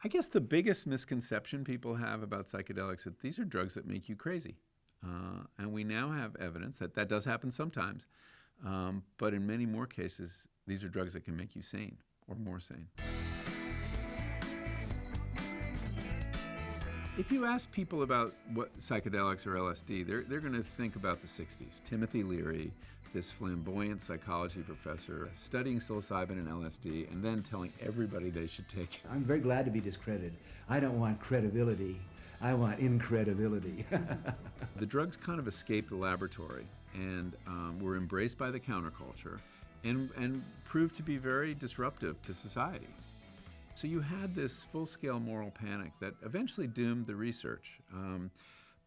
I guess the biggest misconception people have about psychedelics is that these are drugs that make you crazy. And we now have evidence that that does happen sometimes, but in many more cases, these are drugs that can make you sane or more sane. If you ask people about what psychedelics or LSD, they're going to think about the 60s. Timothy Leary, this flamboyant psychology professor, studying psilocybin and LSD, and then telling everybody they should take it. I'm very glad to be discredited. I don't want credibility. I want incredibility. The drugs kind of escaped the laboratory and were embraced by the counterculture and proved to be very disruptive to society. So you had this full-scale moral panic that eventually doomed the research.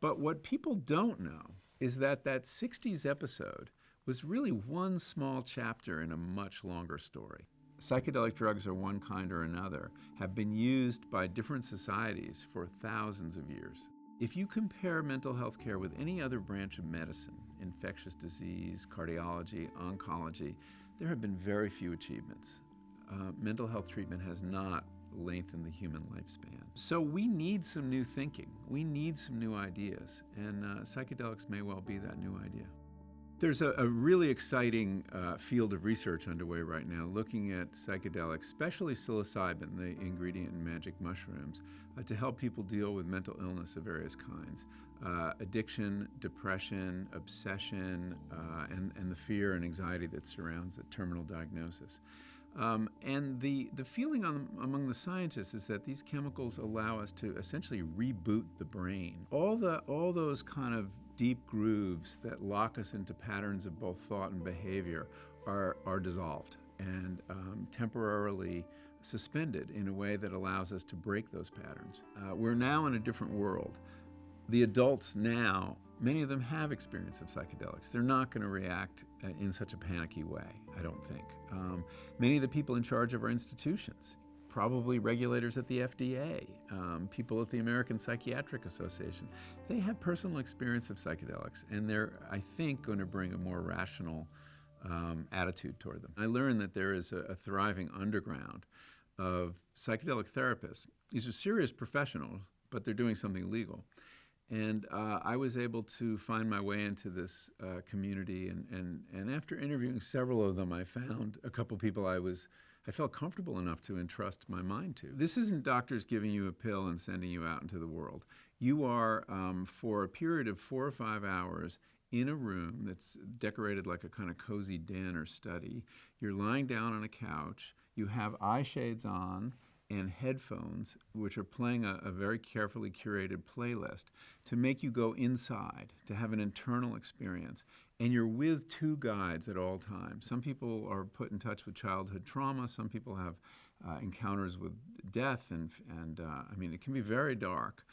But what people don't know is that that 60s episode was really one small chapter in a much longer story. Psychedelic drugs of one kind or another have been used by different societies for thousands of years. If you compare mental health care with any other branch of medicine, infectious disease, cardiology, oncology, there have been very few achievements. Mental health treatment has not lengthened the human lifespan. So we need some new thinking. We need some new ideas, and psychedelics may well be that new idea. There's a really exciting field of research underway right now looking at psychedelics, especially psilocybin, the ingredient in magic mushrooms, to help people deal with mental illness of various kinds. Addiction, depression, obsession, and the fear and anxiety that surrounds a terminal diagnosis. And the feeling among the scientists is that these chemicals allow us to essentially reboot the brain. All those kind of deep grooves that lock us into patterns of both thought and behavior are dissolved and temporarily suspended in a way that allows us to break those patterns. We're now in a different world. The adults now, many of them have experience of psychedelics. They're not going to react in such a panicky way, I don't think. Many of the people in charge of our institutions, probably regulators at the FDA, people at the American Psychiatric Association, they have personal experience of psychedelics, and they're, I think, going to bring a more rational attitude toward them. I learned that there is a thriving underground of psychedelic therapists. These are serious professionals, but they're doing something legal. And I was able to find my way into this community, and after interviewing several of them, I found a couple people I felt comfortable enough to entrust my mind to. This isn't doctors giving you a pill and sending you out into the world. You are, for a period of 4 or 5 hours, in a room that's decorated like a kind of cozy den or study. You're lying down on a couch. You have eye shades on and headphones, which are playing a very carefully curated playlist to make you go inside, to have an internal experience. And you're with 2 guides at all times. Some people are put in touch with childhood trauma. Some people have encounters with death, and I mean, it can be very dark.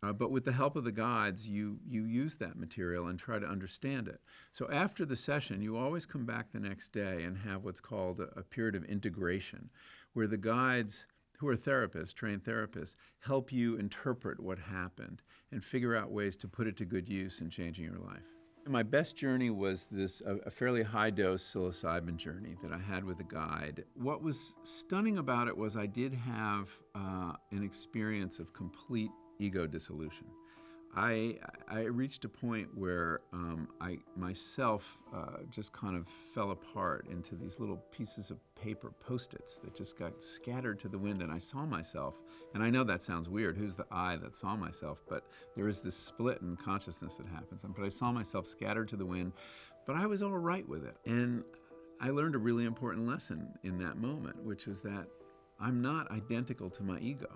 But with the help of the guides, you use that material and try to understand it. So after the session, you always come back the next day and have what's called a period of integration, where the guides, who are therapists, trained therapists, help you interpret what happened and figure out ways to put it to good use in changing your life. My best journey was a fairly high-dose psilocybin journey that I had with a guide. What was stunning about it was I did have an experience of complete ego dissolution. I reached a point where I myself just kind of fell apart into these little pieces of paper, Post-its, that just got scattered to the wind, and I saw myself, and I know that sounds weird, who's the I that saw myself, but there is this split in consciousness that happens, but I saw myself scattered to the wind, but I was all right with it. And I learned a really important lesson in that moment, which is that I'm not identical to my ego.